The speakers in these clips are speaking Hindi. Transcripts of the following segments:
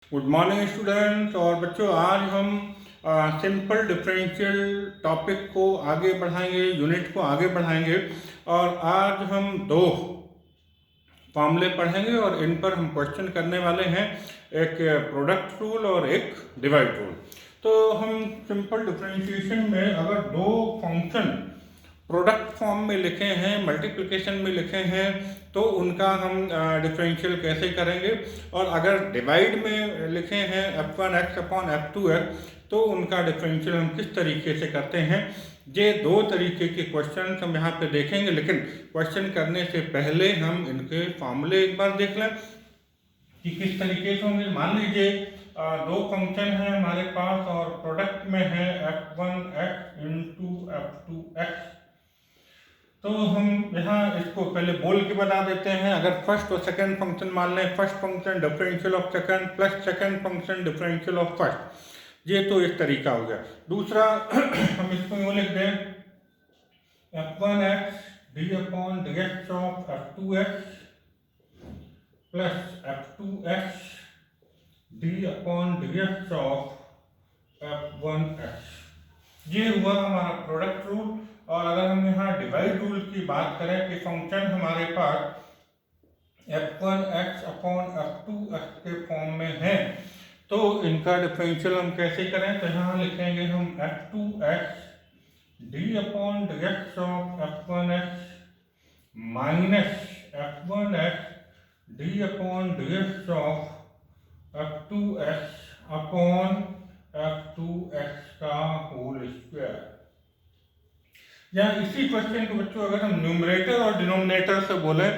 Good morning students. और बच्चों, आज हम सिंपल डिफरेंशियल टॉपिक को आगे बढ़ाएंगे, यूनिट को आगे बढ़ाएंगे। और आज हम दो फॉर्मूले पढ़ेंगे और इन पर हम क्वेश्चन करने वाले हैं, एक प्रोडक्ट रूल और एक डिवाइड रूल। तो हम सिंपल डिफरेंशिएशन में अगर दो फंक्शन प्रोडक्ट फॉर्म में लिखे हैं, मल्टीप्लिकेशन में लिखे हैं, तो उनका हम डिफरेंशियल कैसे करेंगे। और अगर डिवाइड में लिखे हैं f1x अपॉन f2x, तो उनका डिफरेंशियल हम किस तरीके से करते हैं। ये दो तरीके के क्वेश्चन हम यहाँ पे देखेंगे, लेकिन क्वेश्चन करने से पहले हम इनके फॉर्मूले एक बार देख लें कि किस तरीके से होंगे। मान लीजिए दो फंक्शन है हमारे पास और प्रोडक्ट में है f1x इंटू f2x। तो हम यहाँ इसको पहले बोल के बता देते हैं। अगर फर्स्ट और सेकंड फंक्शन मान लें, first function differential of second plus second function differential of first, ये तो एक तरीका हो गया। दूसरा हम इसको यूँ लिख दें f1x d upon d x of f2x plus f2x d upon d x of f1x। ये हुआ हमारा प्रोडक्ट रूल। और अगर हम यहाँ डिवाइड रूल की बात करें कि फंक्शन हमारे पास f1x अपॉन f2x के फॉर्म में है, तो इनका डिफरेंशियल हम कैसे करें। तो यहाँ लिखेंगे हम f2x d upon d x of f1x minus f1x d upon d x of f2x upon f2x का होल स्क्वायर। या इसी क्वेश्चन को बच्चों अगर हम न्यूमरेटर और डिनोमिनेटर से बोले,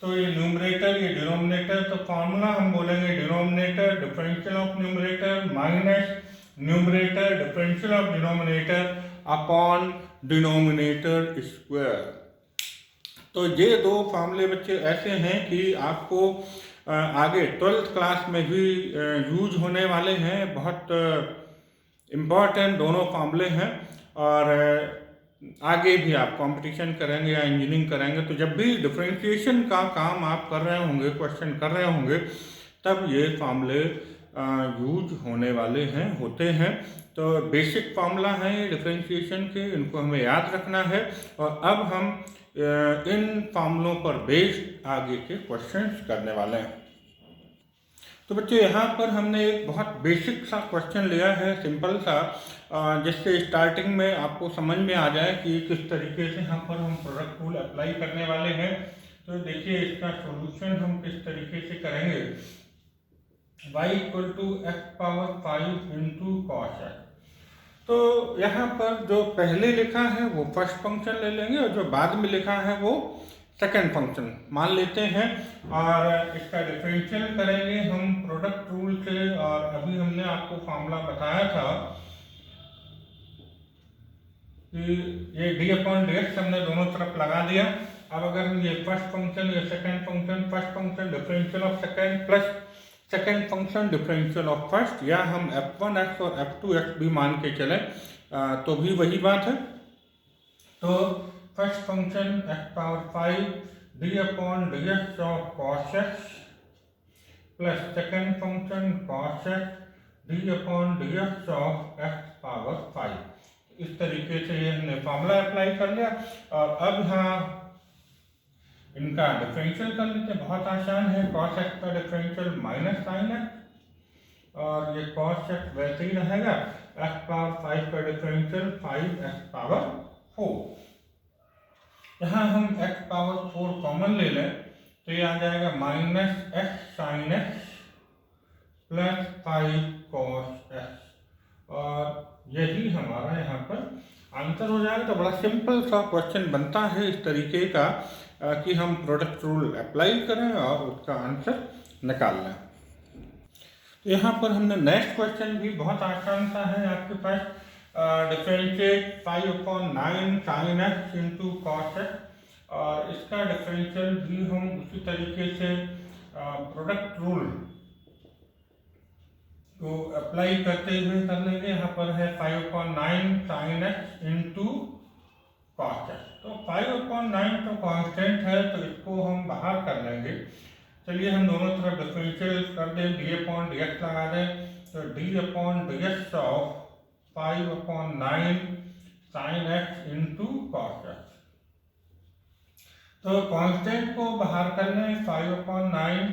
तो ये न्यूमरेटर ये डिनोमिनेटर, तो फॉर्मूला हम बोलेंगे denominator differential of numerator minus numerator differential of denominator upon denominator square. तो ये दो फॉर्मूले बच्चे ऐसे हैं कि आपको आगे 12th क्लास में भी यूज होने वाले हैं। बहुत इम्पॉर्टेंट दोनों फॉर्मूले हैं। और आगे भी आप कंपटीशन करेंगे या इंजीनियरिंग करेंगे, तो जब भी डिफरेंशिएशन का काम आप कर रहे होंगे, क्वेश्चन कर रहे होंगे, तब ये फार्मूले यूज होने वाले हैं, होते हैं। तो बेसिक फार्मूला है डिफरेंशिएशन के, इनको हमें याद रखना है। और अब हम इन फार्मूलों पर बेस्ड आगे के क्वेश्चंस करने वाले हैं। तो बच्चों, यहाँ पर हमने एक बहुत बेसिक सा क्वेश्चन लिया है, सिंपल सा, जिससे स्टार्टिंग में आपको समझ में आ जाए कि किस तरीके से यहाँ पर हम प्रोडक्ट रूल अप्लाई करने वाले हैं। तो देखिए, इसका सॉल्यूशन हम किस तरीके से करेंगे। y equal to x power 5 into cos x. तो यहाँ पर जो पहले लिखा है वो फर्स्ट फंक्शन ले लेंगे और जो बाद में लिखा है वो सेकेंड फंक्शन मान लेते हैं। और इसका डिफरेंशियल करेंगे हम प्रोडक्ट रूल से। और अभी हमने आपको फार्मूला बताया था कि ये डी अपॉन डी एक्स हमने दोनों तरफ लगा दिया। अब अगर हम ये फर्स्ट फंक्शन या second function, first function differential of second plus second function differential of first, या हम f1x और f2x भी मान के चले तो भी वही बात है। तो first function x power 5 D upon d x of cos x plus second function cos x D upon d x of x power 5। इस तरीके से ये हमने फॉर्मूला अप्लाई कर लिया। और अब यहाँ इनका डिफरेंशियल कर लेते हैं, बहुत आसान है। कॉस एक्स का डिफरेंशियल माइनस साइन एक्स, और ये कॉस एक्स वैसे ही रहेगा। एक्स पावर 5 का डिफरेंशियल 5x पावर 4। यहाँ हम x पावर 4 कॉमन ले लें तो ये आ जाएगा minus x sine x plus 5 cos x. और यही हमारा यहाँ पर आंसर हो जाएगा। तो बड़ा सिंपल सा क्वेश्चन बनता है इस तरीके का कि हम प्रोडक्ट रूल अप्लाई करें और उसका आंसर निकाल लें। यहाँ पर हमने नेक्स्ट क्वेश्चन भी बहुत आसान सा है आपके पास, differentiate 5/9 sine x into cos x. और इसका डिफरेंशियल भी हम उसी तरीके से प्रोडक्ट रूल को अप्लाई करते हुए कर लेंगे। यहाँ पर है 5/9 sine x into cos x. तो 5/9 तो कांस्टेंट है, तो इसको हम बाहर कर लेंगे। चलिए हम दोनों तरफ डिफरेंशियल कर दें, डी अपॉन डी एक्स लगा दें, तो d upon d x of 5/9 sine x into cos x. तो कांस्टेंट को बाहर कर लें 5/9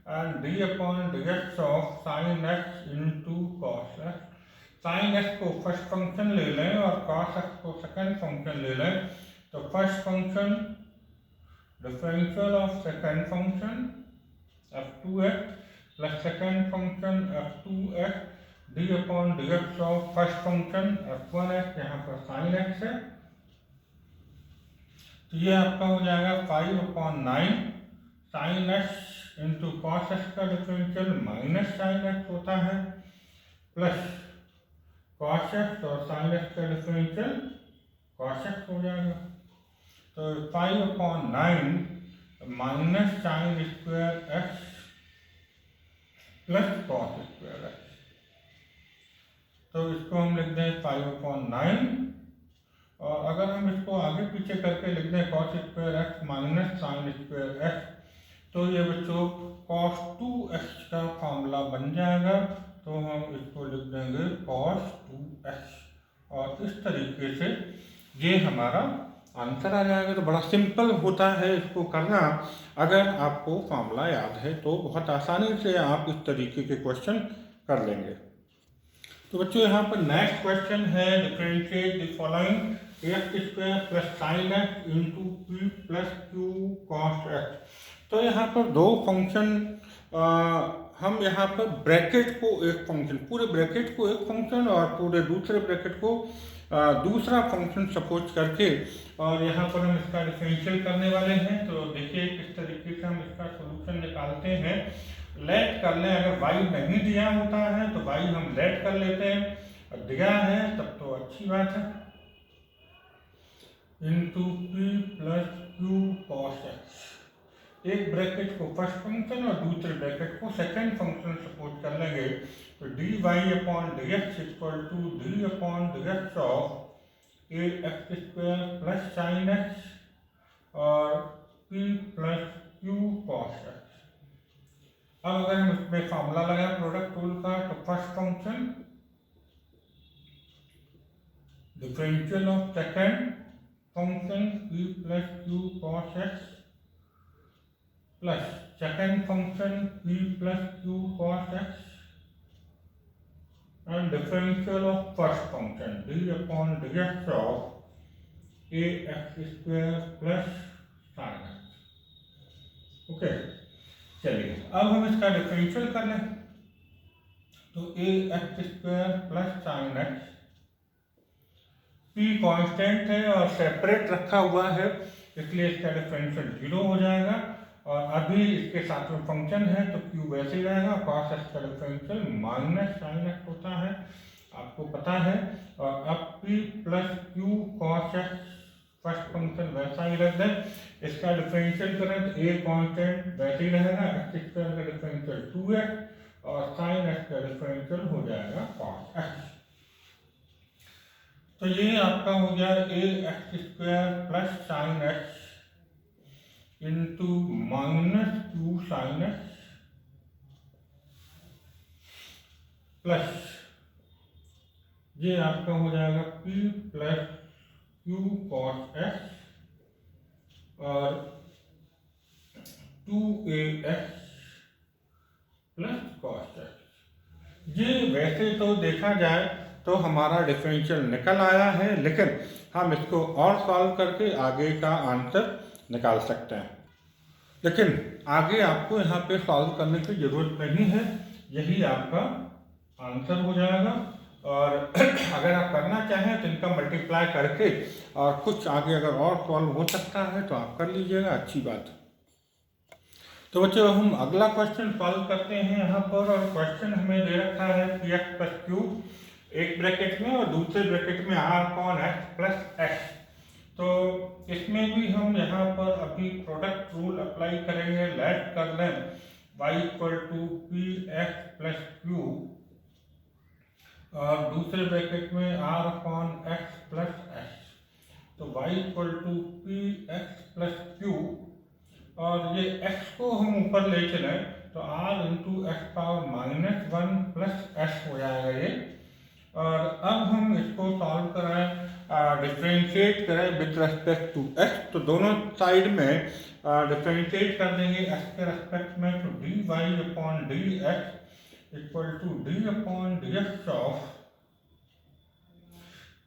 and D upon d x of sine x into cos x. Sine x को फर्स्ट फंक्शन ले लें और कॉस एक्स को सेकंड फंक्शन ले लें, तो first function differential of second function f2x plus second function f2x d upon d x of first function f1x, यहाँ पर साइन एक्स है, तो ये आपका हो जाएगा 5/9 sine x into cos x का डिफरेंशियल माइनस साइन एक्स होता है, प्लस कॉस एक्स और साइन एक्स का डिफरेंशियल कॉस एक्स हो जाएगा। तो 5/9 minus sign square x plus cos square x, तो इसको हम लिख दें 5/9, और अगर हम इसको आगे पीछे करके लिख दें cos square x minus sign square x, तो ये बच्चों cos 2x का फॉर्मूला बन जाएगा, तो हम इसको लिख देंगे cos 2x, और इस तरीके से ये हमारा आंसर आ जाएगा। तो बड़ा सिंपल होता है इसको करना, अगर आपको फॉर्मूला याद है तो बहुत आसानी से आप इस तरीके के क्वेश्चन कर लेंगे। तो बच्चों यहाँ पर नेक्स्ट क्वेश्चन है, differentiate the following x square plus sine x into P plus q cos x. तो यहाँ पर दो फंक्शन, हम यहाँ पर ब्रैकेट को एक फंक्शन, पूरे ब्रैकेट को एक फंक्शन और पूरे दूसरे ब्रैकेट को दूसरा फंक्शन सपोज करके, और यहाँ पर हम इसका डिफरेंशियल करने वाले हैं। तो देखिए किस तरीके से हम इसका सोल्यूशन निकालते हैं। लेट कर लें, अगर y नहीं दिया होता है तो y हम लेट कर लेते हैं, और दिया है तब तो अच्छी बात है, into P plus q cos x. एक ब्रैकेट को फर्स्ट फंक्शन और दूसरे ब्रैकेट को सेकंड फंक्शन सपोज कर लेंगे, तो dy upon d x equal to d upon d x of a x square plus sine x और p plus q cos x. अब अगर हम इसमें फॉर्मूला लगाएं प्रोडक्ट रूल का, तो first function differential of second function p plus q cos x plus second function p plus q cos x and differential of first function d upon dx of a x square plus sin x। Okay, चलिए अब हम इसका डिफरेंशियल कर लें, तो a x square plus sine x, p constant है और सेपरेट रखा हुआ है, इसलिए इसका डिफरेंशियल 0 हो जाएगा, और अभी इसके साथ में फंक्शन है तो q वैसे ही रहेगा, cos x का डिफरेंशियल माइनस साइन x होता है, आपको पता है। और अब p plus Q cos x first function वैसा ही रख दें, इसका डिफरेंशियल करें तो a कांस्टेंट वैसे ही रहेगा, x स्क्वायर का डिफरेंशियल 2x और साइन x का डिफरेंशियल हो जाएगा cos x। तो ये आपका हो गया a x square plus sine x into minus Q sine x plus ये आपका हो जाएगा p plus q cos x और 2ax प्लस कॉस एक्स। ये वैसे तो देखा जाए तो हमारा डिफरेंशियल निकल आया है, लेकिन हम इसको और सॉल्व करके आगे का आंसर निकाल सकते हैं, लेकिन आगे आपको यहाँ पे सॉल्व करने की जरूरत नहीं है, यही आपका आंसर हो जाएगा। और अगर आप करना चाहें तो इनका मल्टीप्लाई करके और कुछ आगे अगर और सॉल्व हो सकता है तो आप कर लीजिएगा, अच्छी बात। तो बच्चों हम अगला क्वेश्चन सॉल्व करते हैं यहाँ पर, और क्वेश्चन हमें दे रखा है पी एक्स प्लस क्यू एक ब्रैकेट में और दूसरे ब्रैकेट में r upon x plus x. तो इसमें भी हम यहाँ पर अभी प्रोडक्ट रूल अप्लाई करेंगे, लेट कर लें y equal to p x plus q और दूसरे ब्रैकेट में r upon x plus x. तो y equal to p x plus q और ये x को हम ऊपर ले चले तो r into x power -1 plus s हो जाएगा ये। और अब हम इसको सॉल्व कराएं, डिफ्रेंशिएट करें विद रेस्पेक्ट टू x, तो दोनों साइड में डिफ्रेंशिएट कर देंगे x के रेस्पेक्ट में, तो dy upon dx equal to d upon dx of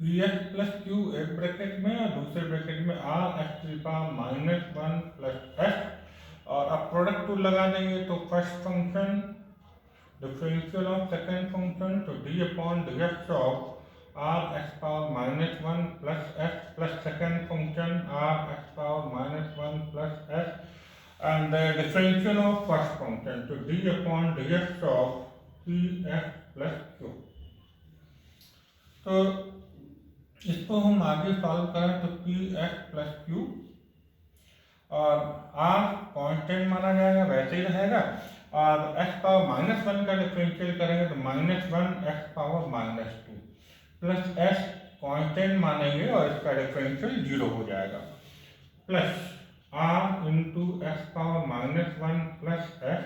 px plus q एक ब्रैकेट में और दूसरे ब्रैकेट में r x की पावर -1 प्लस s। और अब प्रोडक्ट टूल लगा देंगे तो first function differential of second function, तो d upon dx of r x power -1 plus s plus second function r x power -1 plus s and the differential of first function, तो d upon dx of px plus q। तो इसको हम आगे सॉल्व करें तो px प्लस q और r कांस्टेंट माना जाएगा, वैसे ही रहेगा, और x पावर -1 का डिफरेंशियल करेंगे तो -1 x power -2 plus s constant मानेंगे और इसका डिफरेंशियल 0 हो जाएगा, plus r into x power -1 plus s,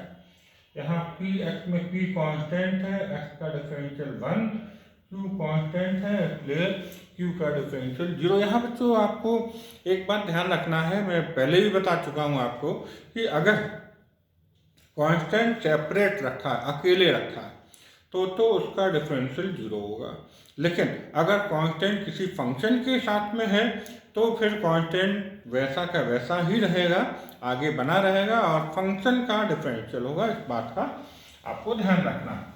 यहाँ px में p कांस्टेंट है, x का डिफरेंशियल 1, q कांस्टेंट है इसलिए q का डिफरेंशियल 0। यहाँ बच्चों आपको एक बात ध्यान रखना है, मैं पहले भी बता चुका हूँ आपको कि अगर कांस्टेंट सेपरेट रखा है, अकेले रखा है, तो उसका डिफरेंशियल 0 होगा, लेकिन अगर कांस्टेंट किसी फंक्शन के साथ में है तो फिर कांस्टेंट वैसा का वैसा ही रहेगा, आगे बना रहेगा और फंक्शन का डिफरेंशियल होगा, इस बात का आपको ध्यान रखना है।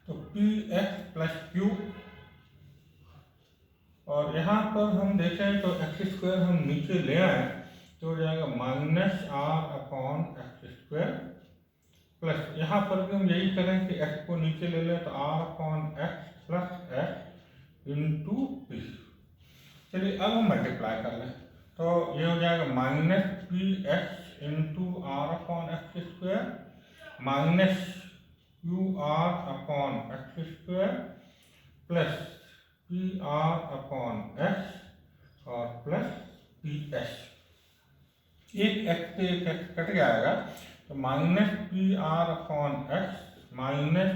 तो px प्लस q, और यहाँ पर हम देखें तो एक्स स्क्वायर हम नीचे ले आए तो हो जाएगा -r upon x square, plus यहाँ पर भी हम यही करें कि x को नीचे ले लें तो r upon x plus x into P. चलिए अब हम मल्टीप्लाई कर लें तो ये हो जाएगा -px into r upon x square minus qr upon x square plus pr upon x और प्लस ps। एक x से एक x कट जाएगा तो -pr upon x minus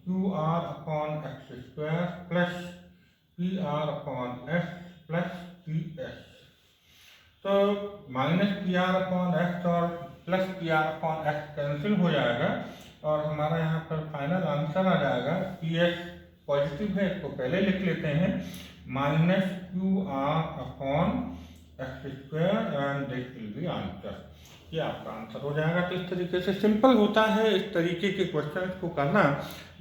qr upon x square plus pr upon x plus ps। तो -pr अपॉन x और plus pr upon x cancel हो जाएगा और हमारा यहाँ पर फाइनल आंसर आ जाएगा, ps पॉजिटिव है इसको पहले लिख लेते हैं, -qr upon x square and this will be answer, ये आपका आंसर हो जाएगा। तो इस तरीके से सिंपल होता है इस तरीके के क्वेश्चन को करना,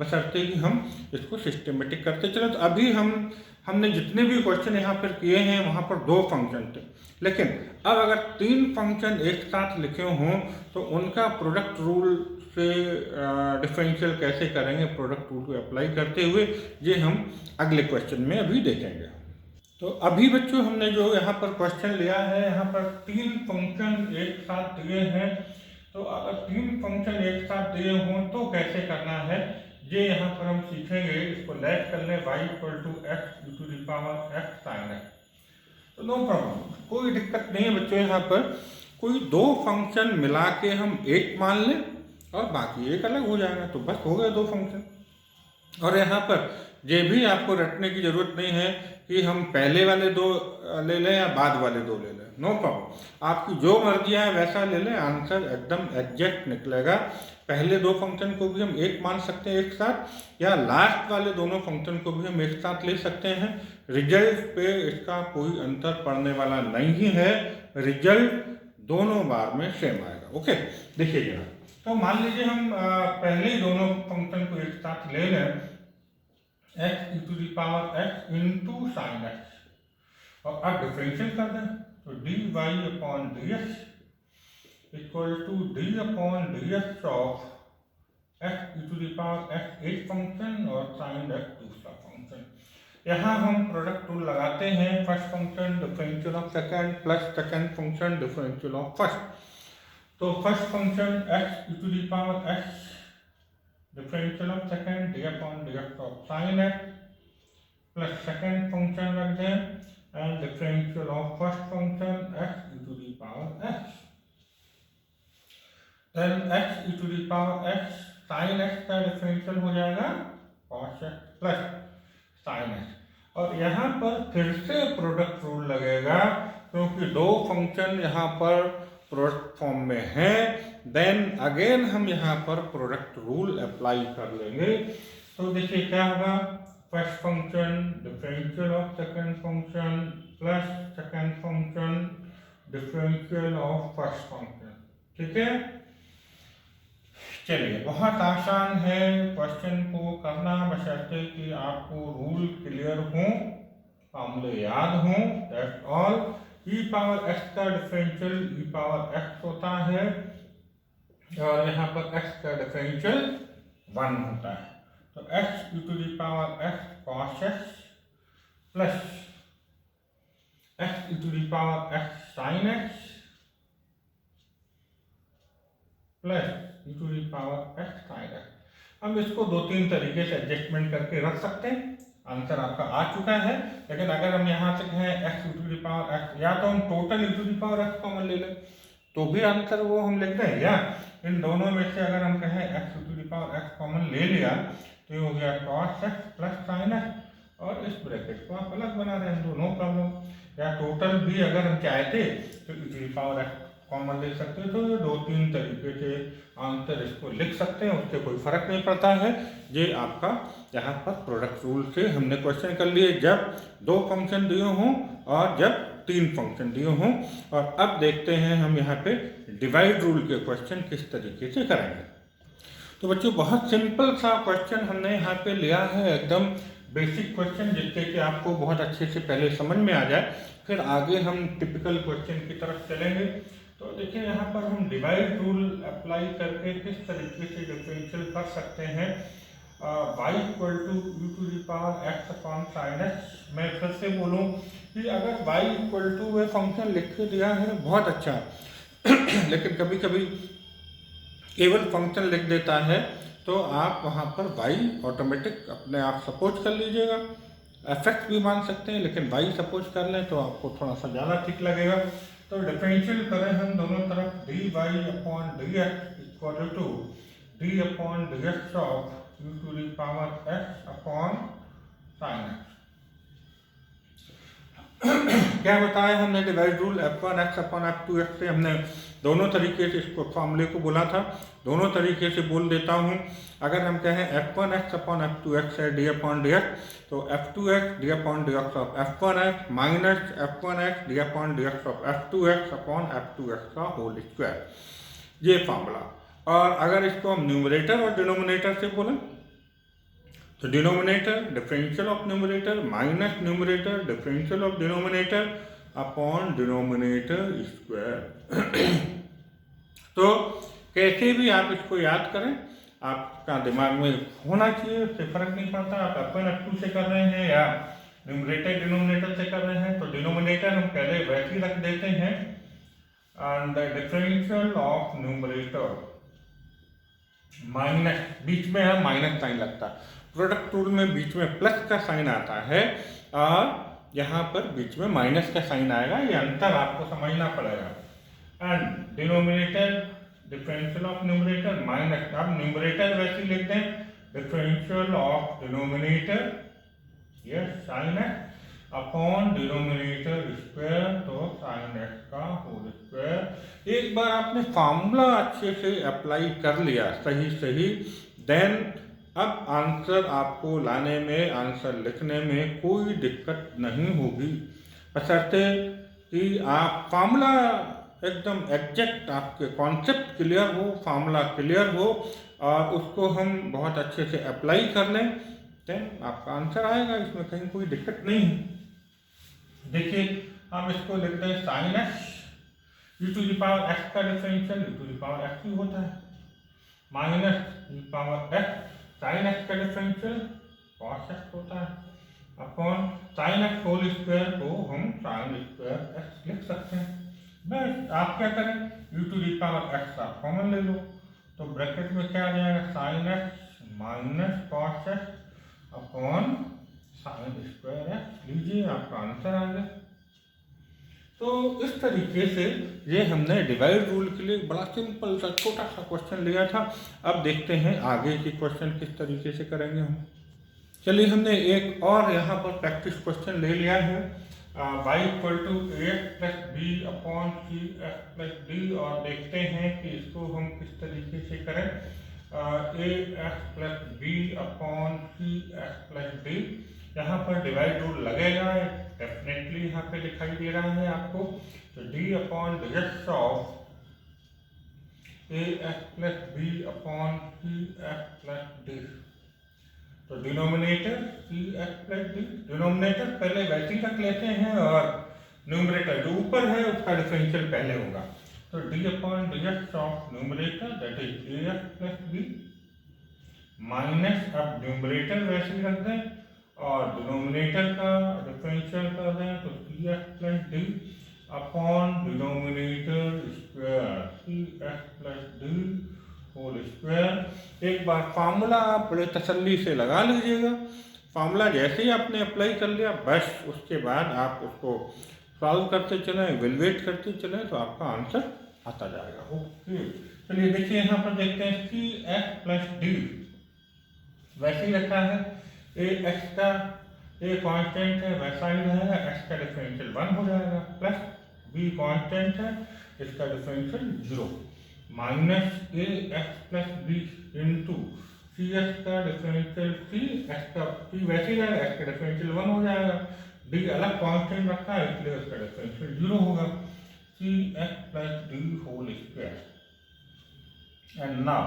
बशर्ते कि हम इसको सिस्टमेटिक करते चले। तो अभी हमने जितने भी क्वेश्चन यहाँ पर किए हैं वहाँ पर 2 फंक्शन थे, लेकिन अब अगर 3 फंक्शन एक साथ लिखे हों तो उनका प्रोडक्ट रूल से डिफरेंशियल कैसे करेंगे, प्रोडक्ट रूल को अप्लाई करते हुए, ये हम अगले क्वेश्चन में अभी देखेंगे। तो अभी बच्चों हमने जो यहाँ पर क्वेश्चन लिया है, यहाँ पर 3 फंक्शन एक साथ दिए हैं, तो अगर 3 फंक्शन एक साथ दिए हों तो कैसे करना है ये यहाँ पर हम सीखेंगे। इसको लेट कर लें y equal to x to the power x sin x, तो नो प्रॉब्लम, कोई दिक्कत नहीं है बच्चों। यहाँ पर कोई 2 फंक्शन मिला के हम एक मान लें और बाकी एक अलग हो जाएगा, तो बस हो गए 2 फंक्शन। और यहाँ पर ये भी आपको रटने की जरूरत नहीं है कि हम पहले वाले 2 ले लें या बाद वाले 2 ले लें, नो प्रॉब्लम, आपकी जो मर्जी है वैसा ले लें, आंसर एकदम एग्जैक्ट निकलेगा। पहले 2 फंक्शन को भी हम एक मान सकते हैं एक साथ, या लास्ट वाले दोनों फंक्शन को भी हम एक साथ ले सकते हैं, रिजल्ट पे इसका कोई अंतर पड़ने वाला नहीं है, रिजल्ट दोनों बार में सेम आएगा। ओके, देखिए जरा, तो मान लीजिए हम पहले ही दोनों फंक्शन को एक साथ ले लें, x to the power x into sine x, और अब डिफरेंशियल कर दें तो dy upon dx equal to d upon dx of x to the power x एक फंक्शन और साइन x दूसरा फंक्शन। यहाँ हम प्रोडक्ट रूल लगाते हैं, first function differential of second plus second function differential of first. तो first function x to the power x differential of second d upon dx of sine x plus second function रख दें and differential of first function x to the power x। Then x e to the power x sine x का डिफरेंशियल हो जाएगा cos x plus sine x, और यहाँ पर फिर से प्रोडक्ट रूल लगेगा क्योंकि दो फंक्शन यहाँ पर प्रोडक्ट फॉर्म में है। देन अगेन हम यहाँ पर प्रोडक्ट रूल अप्लाई कर लेंगे। तो देखिए क्या होगा, first function differential of second function plus second function differential of first function. ठीक है, चलिए बहुत आसान है क्वेश्चन को करना, बशर्ते कि आपको रूल क्लियर हो, फॉर्मूले याद हो, that's all. E power x का डिफरेंशियल ई पावर एक्स होता है और यहाँ पर एक्स का डिफरेंशियल 1 होता है। तो x e to the power x cos x plus x e to the power x sine x plus e to the power x sine x. हम इसको 2-3 तरीके से एडजस्टमेंट करके रख सकते हैं। आंसर आपका आ चुका है, लेकिन अगर हम यहाँ से कहें x e to the power x, या तो हम total e to the power x common ले लें तो भी आंसर वो हम लिख दें, या इन दोनों में से अगर हम कहें x e to the power x common ले लिया तो ये हो गया cos x plus sine x, और इस ब्रैकेट को आप अलग बना रहे हैं तो नो प्रॉब्लम। या टोटल भी अगर हम चाहते तो e to the power x common ले सकते हैं। तो ये 2-3 तरीके से आंसर इसको लिख सकते हैं, उससे कोई फर्क नहीं पड़ता है। ये आपका यहाँ पर प्रोडक्ट रूल से हमने क्वेश्चन कर लिए जब 2 फंक्शन दिए हों और जब 3 फंक्शन दिए हों। और अब देखते हैं हम यहाँ पे डिवाइड रूल के क्वेश्चन किस तरीके से करेंगे। तो बच्चों बहुत सिंपल सा क्वेश्चन हमने यहाँ पे लिया है, एकदम बेसिक क्वेश्चन, जिससे कि आपको बहुत अच्छे से पहले समझ में आ जाए, फिर आगे हम टिपिकल क्वेश्चन की तरफ चलेंगे। तो देखिए यहाँ पर हम डिवाइड रूल अप्लाई करके किस तरीके से डिफरेंशियल कर सकते हैं। y equal to u to the power x upon sine x. मैं फिर से बोलूँ कि अगर y इक्वल टू वे फंक्शन लिख के दिया है बहुत अच्छा लेकिन कभी कभी केवल फंक्शन लिख देता है तो आप वहाँ पर y ऑटोमेटिक अपने आप सपोज कर लीजिएगा। एफेक्ट भी मान सकते हैं, लेकिन y सपोज कर लें तो आपको थोड़ा सा ज़्यादा ठीक लगेगा। तो डिफरेंशियल करें हम दोनों तरफ, dy upon dx equal to d upon dx of u to the power x upon sine x। क्या बताया हमने divide rule f1x upon f2x से, हमने दोनों तरीके से इसको फॉर्मूले को बोला था, दोनों तरीके से बोल देता हूँ। अगर हम कहें f1x अपॉन f2x है d अपॉन dx, तो f2x d upon dx of f1x minus f1x d upon dx of f2x upon f2x का होल स्क्वायर, ये फॉर्मूला। और अगर इसको हम न्यूमरेटर और डिनोमिनेटर से बोलें तो denominator differential of numerator minus numerator differential of denominator upon denominator square. तो कैसे भी आप इसको याद करें, आपका दिमाग में होना चाहिए, उससे फर्क नहीं पड़ता आप अपन f2 से कर रहे हैं या न्यूमरेटर डिनोमिनेटर से कर रहे हैं। तो डिनोमिनेटर हम पहले वैसे ही रख देते हैं, and the differential of numerator minus, बीच में है माइनस साइन लगता है, प्रोडक्ट रूल में बीच में प्लस का साइन आता है और यहाँ पर बीच में माइनस का साइन आएगा, ये अंतर आपको समझना पड़ेगा। And denominator differential of numerator minus, अब न्यूमरेटर वैसे लिख दें differential of denominator yes sign x upon denominator square, तो साइन एक्स का होल स्क्वायर। एक बार आपने फार्मूला अच्छे से अप्लाई कर लिया सही सही, देन अब आंसर आपको लाने में, आंसर लिखने में कोई दिक्कत नहीं होगी, बशर्ते कि आप फार्मूला एकदम एग्जैक्ट, आपके कॉन्सेप्ट क्लियर हो, फार्मूला क्लियर हो और उसको हम बहुत अच्छे से अप्लाई कर लें, देन आपका आंसर आएगा, इसमें कहीं कोई दिक्कत नहीं है। देखिए हम इसको लिखते हैं sine x e to the power x का differential e to the power x ही होता है, minus e power x sine x का डिफरेंशियल कॉस एक्स होता है upon sine x whole square को हम साइन स्क्वायर एक्स लिख सकते हैं। बस आप क्या करें, u to the power x आप कॉमन ले लो, तो ब्रैकेट में क्या आ जाएगा sine x minus cos x upon sine square x, लीजिए आपका आंसर आ गया। तो इस तरीके से ये हमने डिवाइड रूल के लिए बड़ा सिंपल सा छोटा सा क्वेश्चन लिया था। अब देखते हैं आगे के क्वेश्चन किस तरीके से करेंगे हम। चलिए, हमने एक और यहाँ पर प्रैक्टिस क्वेश्चन ले लिया है, y equal to ax plus b upon c x plus d, और देखते हैं कि इसको हम किस तरीके से करें। ए x plus b upon c x plus D, यहाँ पर डिवाइड रूल लगेगा, डेफिनेटली यहाँ पे दिखाई दे रहा है आपको। तो d upon d x of a x plus b upon c x plus d. तो denominator c x plus d, denominator पहले वैसे ही रख लेते हैं और न्यूमरेटर जो ऊपर है उसका डिफरेंशियल पहले होगा। तो d upon d x of numerator that is a x plus b minus, अब न्यूमरेटर वैसे ही रख दें और डिनोमिनेटर का डिफरेंशियल कर दें, तो c x plus d upon denominator square c x plus d whole square. एक बार फार्मूला आप बड़े तसल्ली से लगा लीजिएगा। फार्मूला जैसे ही आपने अप्लाई कर लिया, बस उसके बाद आप उसको सॉल्व करते चलें, इवेलुएट करते चलें, तो आपका आंसर आता जाएगा। ओके, चलिए देखिए यहाँ पर देखते हैं सी एक्स प्लस डी वैसे ही रखा है। ए एक्स का ए कांस्टेंट है, वैसा ही रहेगा, एक्स का डिफरेंशियल 1 हो जाएगा, प्लस बी कांस्टेंट है, इसका डिफरेंशियल 0, माइनस ए एक्स प्लस बी इंटू सी एक्स का डिफरेंशियल सी, एक्स का सी वैसे ही रहेगा, एक्स का डिफरेंशियल 1 हो जाएगा, डी अलग कांस्टेंट रखा है इसलिए उसका डिफरेंशियल 0 होगा, c x plus d whole square. And now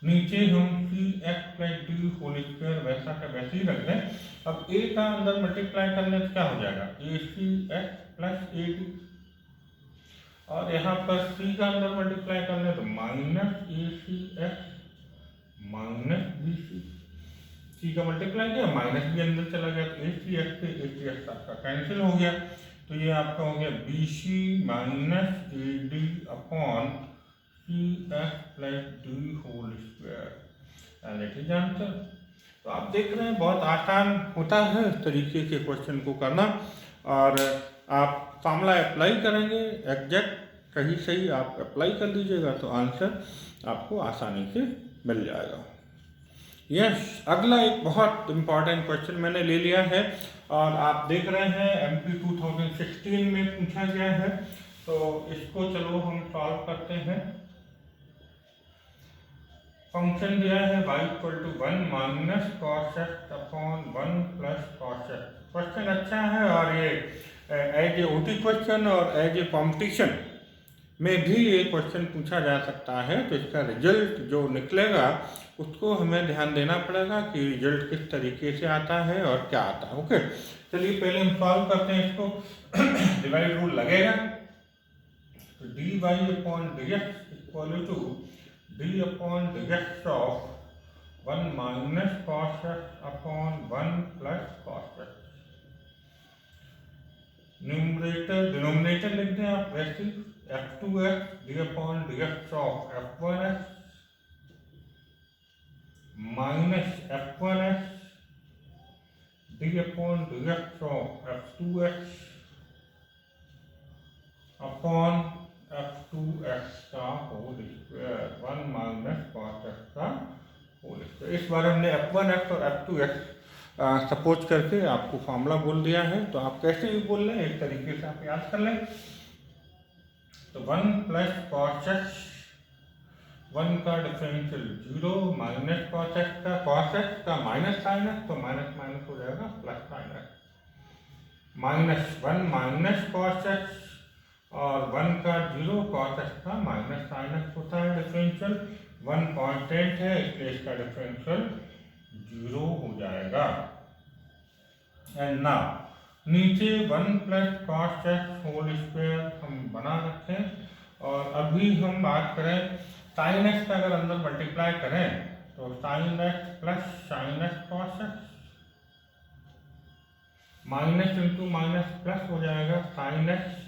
नीचे हम c x plus d whole square वैसा का वैसे ही रख दें। अब ए का अंदर मल्टीप्लाई करने से क्या हो जाएगा, ए सी एक्स प्लस ए डी, और यहाँ पर सी का अंदर मल्टीप्लाई करने तो माइनस ए सी एक्स माइनस बी सी, सी का मल्टीप्लाई किया माइनस भी अंदर चला गया, तो ए सी एक्स से ए सी एक्स आपका कैंसिल हो गया, तो ये आपका हो गया b c minus a d upon c x plus d whole square, and it is answer. तो आप देख रहे हैं बहुत आसान होता है इस तरीके के क्वेश्चन को करना, और आप फार्मूला अप्लाई करेंगे, एग्जैक्ट सही आप अप्लाई कर लीजिएगा तो आंसर आपको आसानी से मिल जाएगा। यस, अगला एक बहुत इम्पॉर्टेंट क्वेश्चन मैंने ले लिया है, और आप देख रहे हैं MP 2016 में पूछा गया है, तो इसको चलो हम सॉल्व करते हैं। फंक्शन दिया है y equal to 1 minus cos x upon 1 plus cos x. Question अच्छा है, और ये एज ए OT क्वेश्चन और एज ए कॉम्पिटिशन में भी ये क्वेश्चन पूछा जा सकता है, तो इसका रिजल्ट जो निकलेगा उसको हमें ध्यान देना पड़ेगा कि रिजल्ट किस तरीके से आता है और क्या आता है। ओके, चलिए पहले हम सॉल्व करते हैं इसको। डिवाइड रूल लगेगा, तो d y upon d x equal to d upon d x of 1 minus cos x upon 1 plus cos x. Numerator denominator लिख दें आप वैसे, f2x d upon d x of f1x minus f1x d upon d x of f2x upon f2x का whole square 1 minus cos x का होल स्क्वायर। इस बार हमने f1x और f2x सपोज करके आपको फॉर्मूला बोल दिया है, तो आप कैसे भी बोल लें, एक तरीके से आप याद कर लें। तो 1 प्लस कॉस एक्स, 1 का डिफरेंशियल 0 माइनस कॉस एक्स का, कॉस एक्स का माइनस साइन एक्स, तो माइनस माइनस हो जाएगा plus sine x, minus 1 minus cos x और 1 का 0 कॉस एक्स का माइनस साइन एक्स होता है डिफरेंशियल। 1 कांस्टेंट है इसलिए इसका डिफरेंशियल 0 हो जाएगा। एंड नाउ नीचे 1 plus cos x whole square हम बना रखे हैं, और अभी हम बात करें साइन एक्स का, अगर अंदर मल्टीप्लाई करें तो sine x plus sine x cos x, minus into minus plus हो जाएगा sine x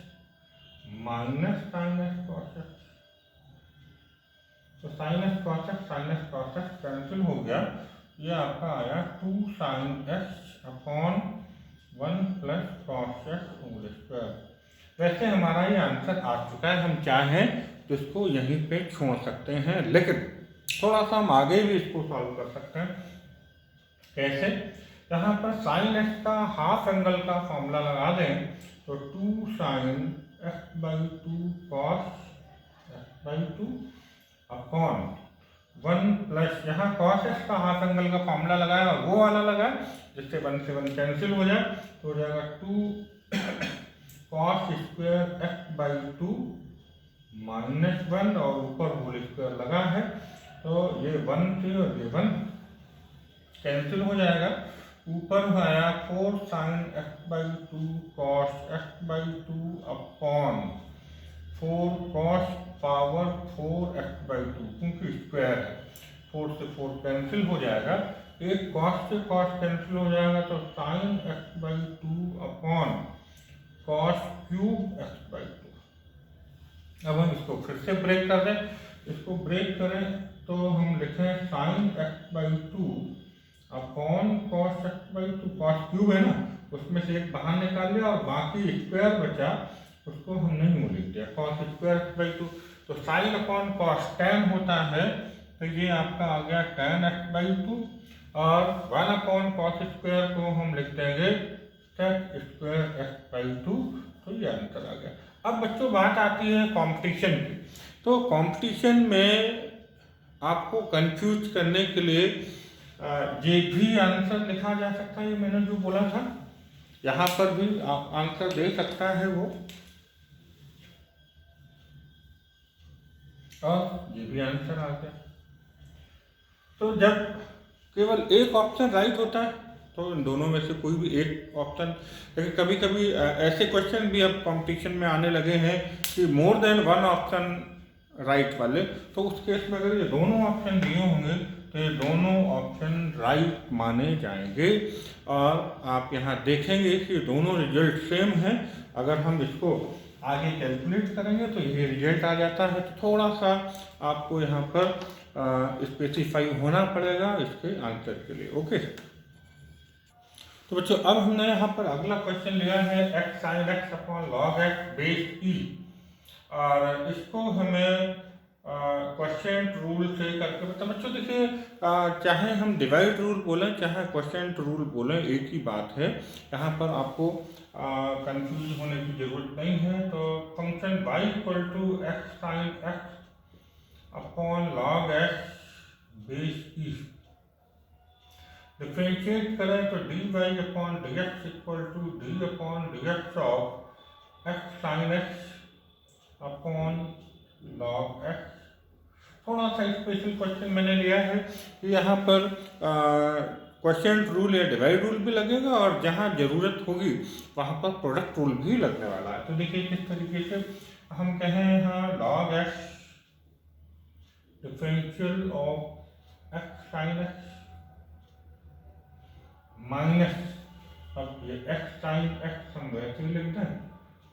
minus sine x cos x. तो sine x cos x cancel हो गया, ये आपका आया 2 sine x upon 1 plus cos x whole square. वैसे हमारा ये आंसर आ चुका है, हम चाहें तो इसको यहीं पे छोड़ सकते हैं, लेकिन थोड़ा सा हम आगे भी इसको सॉल्व कर सकते हैं। कैसे? यहाँ पर साइन एक्स का हाफ एंगल का फॉर्मूला लगा दें तो 2 sine x by 2 cos x by 2 upon 1 plus यहाँ कॉस एक्स का हाफ एंगल का फॉर्मूला लगाया और वो वाला लगाए जिससे 1 से 1 कैंसिल हो जाए, तो हो जाएगा 2 कॉस स्क्वायर एक्स बाई 2 -1 और ऊपर होल स्क्वायर लगा है, तो ये 1 से और ये 1 कैंसिल हो जाएगा। ऊपर आया 4 sine x by 2 cos x by 2 upon 4 cos power 4 x by 2, क्योंकि स्क्वायर है 4 से 4 कैंसिल हो जाएगा, एक कॉस से कॉस कैंसिल हो जाएगा, तो sine x by 2 upon cos cube x by 2। अब हम इसको फिर से ब्रेक कर दें, इसको ब्रेक करें तो हम लिखें sine x by 2 upon cos x by 2, cos cube है ना, उसमें से एक बाहर निकाल लिया और बाकी स्क्वायर बचा उसको हमने यूँ लिख दिया कॉस स्क्वायर एक्स बाई 2। तो साइन अपॉन कॉस टेन होता है, तो ये आपका आ गया टेन एक्स बाई 2 और 1 अपॉन कॉस स्क्वायर को हम लिख देंगे सेक स्क्वायर एक्स बाई 2, तो ये आंसर आ गया। अब बच्चों बात आती है कंपटीशन की, तो कंपटीशन में आपको कंफ्यूज करने के लिए ये भी आंसर लिखा जा सकता है, ये मैंने जो बोला था यहाँ पर भी आप आंसर दे सकता है वो, और ये भी आंसर आ गया। तो जब केवल एक ऑप्शन राइट होता है तो इन दोनों में से कोई भी एक ऑप्शन, लेकिन कभी कभी ऐसे क्वेश्चन भी अब कंपटीशन में आने लगे हैं कि more than one option right वाले, तो उस केस में अगर ये दोनों ऑप्शन दिए होंगे तो ये दोनों ऑप्शन राइट माने जाएंगे और आप यहाँ देखेंगे कि दोनों रिजल्ट सेम हैं। अगर हम इसको आगे कैलकुलेट करेंगे तो ये रिजल्ट आ जाता है, तो थोड़ा सा आपको यहाँ पर स्पेसिफाई होना पड़ेगा इसके आंसर के लिए। ओके, तो बच्चों अब हमने यहाँ पर अगला क्वेश्चन लिया है x sine x upon log x base e, और इसको हमें क्वेश्चन रूल से करके बता। बच्चों देखिए, चाहे हम डिवाइड रूल बोलें चाहे क्वेश्चन रूल बोलें एक ही बात है, यहाँ पर आपको कंफ्यूज होने की जरूरत नहीं है। तो function y equal to x sine x upon log x base e differentiate करें तो dy upon d x equal to d upon d x of x sine x upon log x. थोड़ा सा स्पेशल क्वेश्चन मैंने लिया है कि यहाँ पर क्वेश्चन रूल या डिवाइड रूल भी लगेगा और जहाँ ज़रूरत होगी वहाँ पर प्रोडक्ट रूल भी लगने वाला है। तो देखिए किस तरीके से हम कहें यहाँ log x differential of x sine x minus, अब ये एक्स साइन एक्स हम वैसे ही लिखते हैं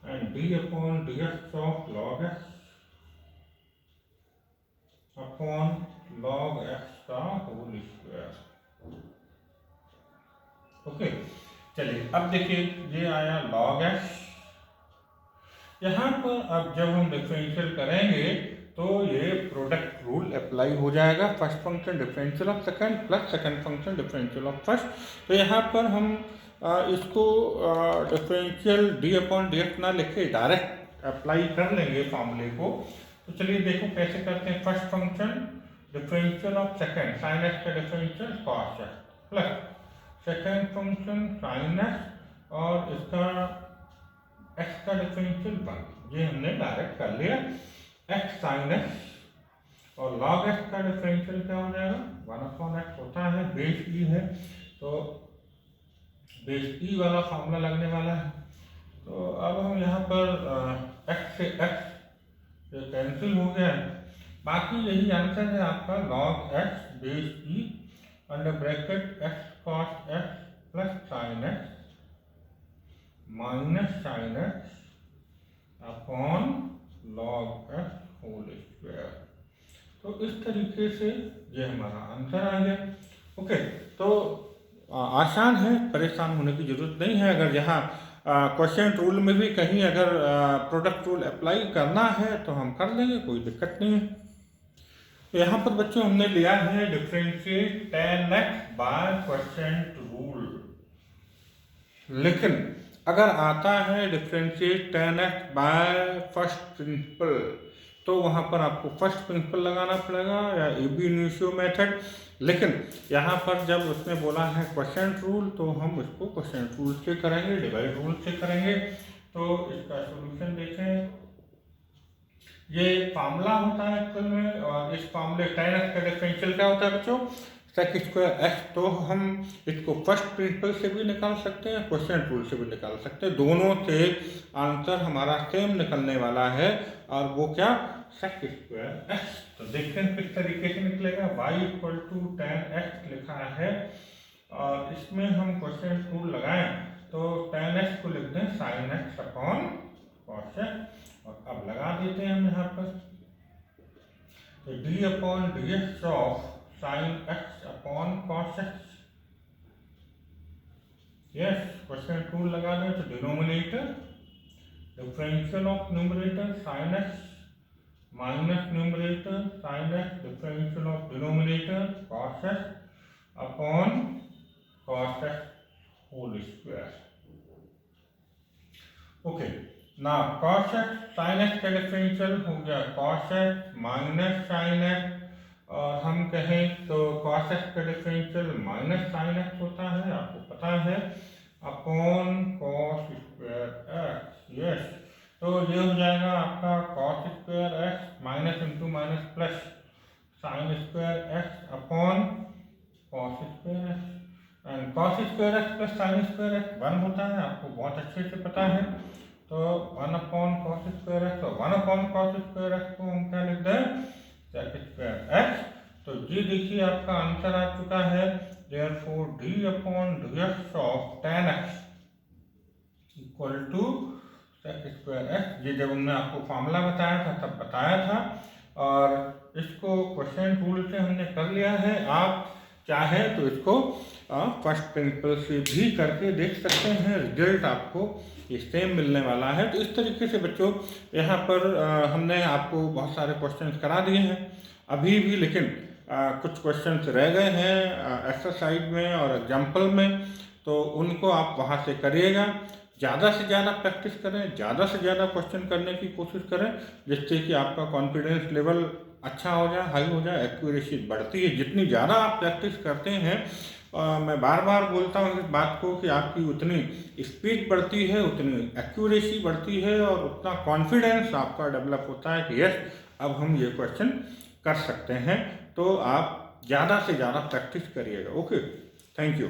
and D upon d x of log x upon log x का होल स्क्वायर। ओके, चलिए अब देखिए ये आया लॉग एक्स। यहाँ पर अब जब हम डिफरेंशियल करेंगे तो ये प्रोडक्ट रूल अप्लाई हो जाएगा, first function differential of second plus second function differential of first. तो यहाँ पर हम इसको differential D upon d x ना लिख के डायरेक्ट अप्लाई कर लेंगे फॉर्मूले को। तो चलिए देखो कैसे करते हैं। First function differential of second sine x का differential cos x plus second function sine x और इसका एक्स का डिफरेंशियल 1, ये हमने डायरेक्ट कर लिया एक्स साइन एक्स और लॉग एक्स का डिफरेंशियल क्या हो जाएगा 1 अपॉन एक्स होता है, बेस ई है तो बेस ई वाला फॉर्मूला लगने वाला है। तो अब हम यहाँ पर एक्स से एक्स कैंसिल हो गया है, बाकी यही आंसर है आपका log x base e under bracket x cos x plus sine x minus sine x upon log x whole square. तो इस तरीके से ये हमारा आंसर आ गया। ओके, तो आसान है, परेशान होने की जरूरत नहीं है। अगर यहाँ क्वेश्चन रूल में भी कहीं अगर प्रोडक्ट रूल अप्लाई करना है तो हम कर लेंगे, कोई दिक्कत नहीं है। तो यहाँ पर बच्चों हमने लिया है differentiate tan x by quotient rule. लेकिन अगर आता है differentiate tan x by first principle तो वहाँ पर आपको फर्स्ट प्रिंसिपल लगाना पड़ेगा या ab इनिशियो मेथड। लेकिन यहाँ पर जब उसने बोला है क्वोशिएंट रूल तो हम इसको क्वोशिएंट रूल से करेंगे, डिवाइड रूल से करेंगे। तो इसका सॉल्यूशन देखें, ये फार्मूला होता है एक्चुअल में, और इस फार्मूले tan x का डिफरेंशियल क्या होता है बच्चों, sec स्क्वायर x। तो हम इसको फर्स्ट प्रिंसिपल से भी निकाल सकते हैं, क्वोशिएंट रूल से भी निकाल सकते हैं, दोनों से आंसर हमारा सेम निकलने वाला है। और वो क्या, sec स्क्वायर x। तो देखते हैं किस तरीके से निकलेगा। y equal to tan x लिखा है और इसमें हम क्वोशिएंट रूल लगाएं तो tan x को लिख दें sin x upon cos x, और अब लगा देते हैं हम यहाँ पर। तो d upon dx of sine x upon cos x। Yes, question two लगा दें तो denominator differential of numerator sine x minus numerator sine x differential of denominator cos x upon cos x whole square. Okay, ना cos x sin x का डिफरेंशियल हो गया cos x minus sin x, और हम कहें तो cos x का डिफरेंशियल माइनस sin x होता है, आपको पता है, upon cos square x। Yes, तो ये हो जाएगा आपका cos square x minus into minus plus sin square x upon cos square x। And cos square x plus sin square x 1 होता है, आपको बहुत अच्छे से पता है। तो 1 अपॉन cos स्क्वायर x, तो 1 अपॉन cos स्क्वायर x को हम क्या लिख दें, sec स्क्वायर x। तो ये देखिए आपका आंसर आ चुका है, therefore d upon dx of tan x equal to sec square x। ये जब हमने आपको फार्मूला बताया था तब बताया था, और इसको क्वेश्चन रूल से हमने कर लिया है। आप चाहे तो इसको फर्स्ट प्रिंसिपल से भी करके देख सकते हैं, रिजल्ट आपको सेम मिलने वाला है। तो इस तरीके से बच्चों यहाँ पर हमने आपको बहुत सारे क्वेश्चंस करा दिए हैं अभी भी, लेकिन कुछ क्वेश्चंस रह गए हैं एक्सरसाइज में और एग्जाम्पल में, तो उनको आप वहाँ से करिएगा। ज़्यादा से ज़्यादा प्रैक्टिस करें, ज़्यादा से ज़्यादा क्वेश्चन करने की कोशिश करें, जिससे कि आपका कॉन्फिडेंस लेवल अच्छा हो जाए, हाई हो जाए, एक्यूरेसी बढ़ती है। जितनी ज़्यादा आप प्रैक्टिस करते हैं, मैं बार बार बोलता हूँ इस बात को कि आपकी उतनी स्पीड बढ़ती है, उतनी एक्यूरेसी बढ़ती है, और उतना कॉन्फिडेंस आपका डेवलप होता है कि यस अब हम ये क्वेश्चन कर सकते हैं। तो आप ज़्यादा से ज़्यादा प्रैक्टिस करिएगा। Okay, thank you.